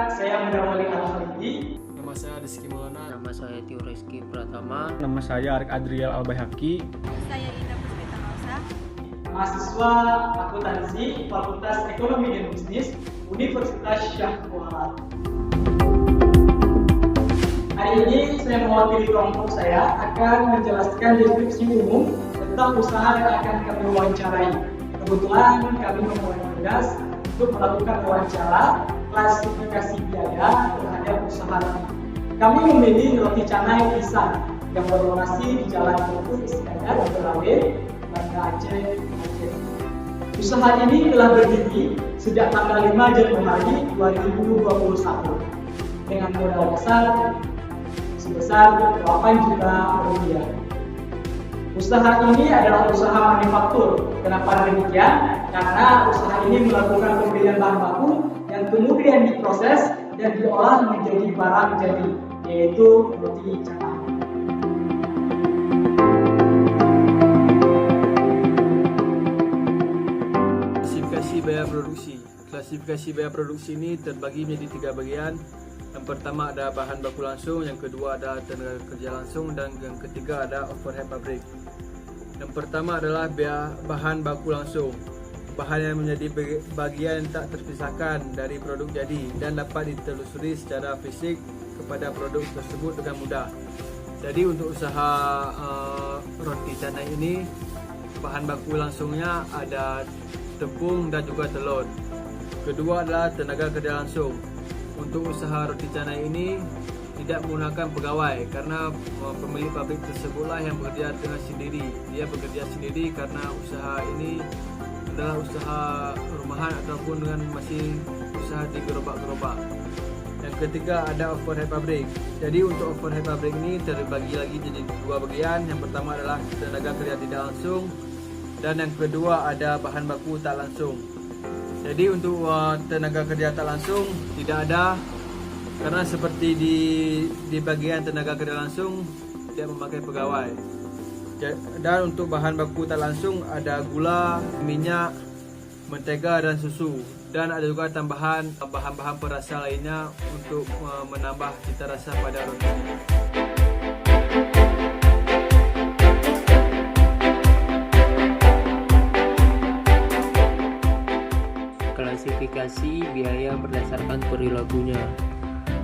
saya mengawali Al-Khalidi. Nama saya Rizky Maulana. Nama saya Tio Rizky Pratama. Nama saya Arik Adriel Albayhaqi. Saya Ida Puspita Rosa. Mahasiswa Akuntansi Fakultas Ekonomi dan Bisnis Universitas Syah Muhammad. Hari ini saya mewakili kelompok saya akan menjelaskan deskripsi umum tentang usaha yang akan kami wawancarai. Kebetulan kami mempunyai tugas untuk melakukan wawancara klasifikasi biaya terhadap usaha ini. Kami memilih roti canai pisang yang berlokasi di Jalan Tengku Iskandar Berawe, Banda Aceh, Aceh. Usaha ini telah berdiri sejak tanggal 5 Januari 2021 dengan modal dasar sebesar 8 juta rupiah. Usaha ini adalah usaha manufaktur. Kenapa demikian? Karena usaha ini melakukan pembelian bahan baku yang kemudian diproses dan diolah menjadi barang jadi, yaitu roti canai. Klasifikasi biaya produksi. Klasifikasi biaya produksi ini terbagi menjadi 3 bagian. Yang pertama ada bahan baku langsung, yang kedua ada tenaga kerja langsung, dan yang ketiga ada overhead pabrik. Yang pertama adalah biaya bahan baku langsung. Bahan yang menjadi bagian tak terpisahkan dari produk jadi dan dapat ditelusuri secara fisik kepada produk tersebut dengan mudah. Jadi untuk usaha roti canai ini, bahan baku langsungnya ada tepung dan juga telur. Kedua adalah tenaga kerja langsung. Untuk usaha roti canai ini tidak menggunakan pegawai karena pemilik pabrik tersebutlah yang bekerja dengan sendiri. Dia bekerja sendiri karena usaha ini adalah usaha rumahan ataupun dengan masih usaha di gerobak-gerobak. Yang ketiga ada overhead pabrik. Jadi untuk overhead pabrik ini terbagi lagi jadi 2 bagian. Yang pertama adalah tenaga kerja tidak langsung dan yang kedua ada bahan baku tak langsung. Jadi untuk tenaga kerja tak langsung tidak ada karena seperti di bagian tenaga kerja langsung tidak memakai pegawai. Dan untuk bahan baku tak langsung ada gula, minyak, mentega dan susu. Dan ada juga tambahan bahan-bahan perasa lainnya untuk menambah cita rasa pada roti. Klasifikasi biaya berdasarkan perilakunya.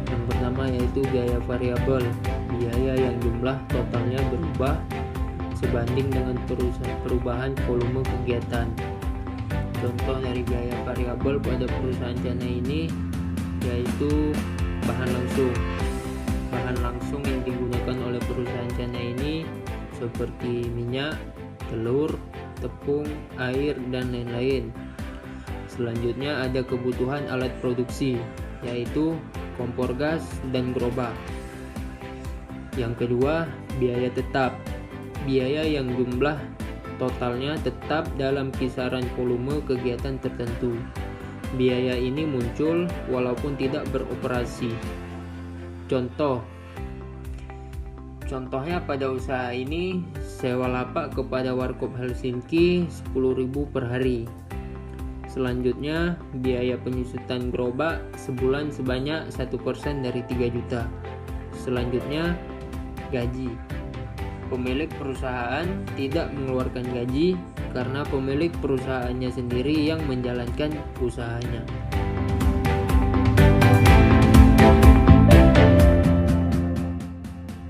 Yang pertama yaitu biaya variabel, biaya yang jumlah totalnya berubah sebanding dengan perubahan volume kegiatan. Contoh dari biaya variabel pada perusahaan canai ini yaitu bahan langsung. Bahan langsung yang digunakan oleh perusahaan canai ini seperti minyak, telur, tepung, air, dan lain-lain. Selanjutnya ada kebutuhan alat produksi, yaitu kompor gas dan gerobak. Yang kedua, biaya tetap. Biaya yang jumlah totalnya tetap dalam kisaran volume kegiatan tertentu. Biaya ini muncul walaupun tidak beroperasi. Contohnya pada usaha ini sewa lapak kepada Warkop Helsinki 10.000 per hari. Selanjutnya, biaya penyusutan gerobak sebulan sebanyak 1% dari 3 juta. Selanjutnya, gaji. Pemilik perusahaan tidak mengeluarkan gaji karena pemilik perusahaannya sendiri yang menjalankan usahanya.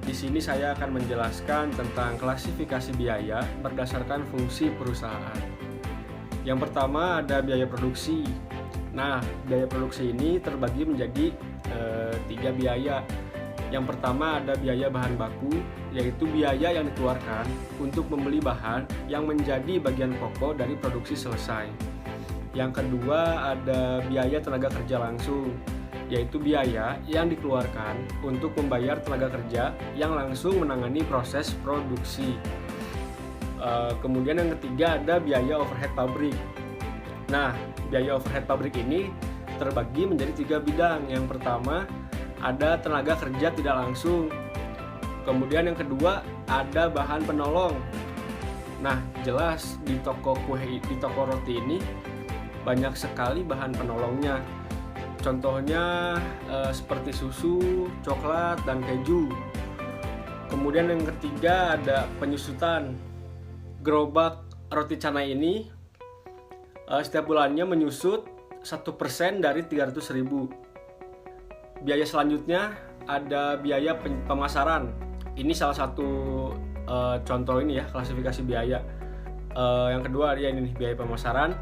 Di sini saya akan menjelaskan tentang klasifikasi biaya berdasarkan fungsi perusahaan. Yang pertama ada biaya produksi. Nah, biaya produksi ini terbagi menjadi 3 biaya. Yang pertama ada biaya bahan baku, yaitu biaya yang dikeluarkan untuk membeli bahan yang menjadi bagian pokok dari produksi selesai. Yang kedua ada biaya tenaga kerja langsung, yaitu biaya yang dikeluarkan untuk membayar tenaga kerja yang langsung menangani proses produksi. Kemudian yang ketiga ada biaya overhead pabrik. Nah, biaya overhead pabrik ini terbagi menjadi 3 bidang. Yang pertama ada tenaga kerja tidak langsung. Kemudian yang kedua ada bahan penolong. Nah, jelas di toko roti ini banyak sekali bahan penolongnya. Contohnya seperti susu, coklat, dan keju. Kemudian yang ketiga ada penyusutan. Gerobak roti canai ini setiap bulannya menyusut 1% dari 300.000. Biaya selanjutnya ada biaya pemasaran. Ini salah satu contoh ini ya, klasifikasi biaya. Yang kedua ada ini biaya pemasaran,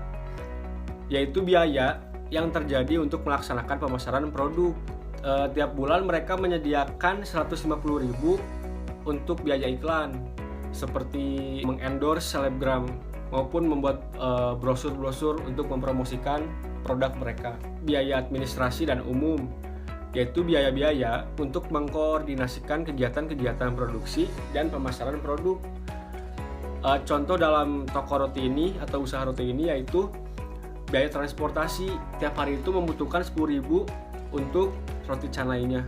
yaitu biaya yang terjadi untuk melaksanakan pemasaran produk. Tiap bulan mereka menyediakan 150.000 untuk biaya iklan, seperti mengendorse selebgram maupun membuat brosur-brosur untuk mempromosikan produk mereka. Biaya administrasi dan umum, yaitu biaya-biaya untuk mengkoordinasikan kegiatan-kegiatan produksi dan pemasaran produk. Contoh dalam toko roti ini atau usaha roti ini yaitu biaya transportasi. Tiap hari itu membutuhkan 10.000 untuk roti canainya.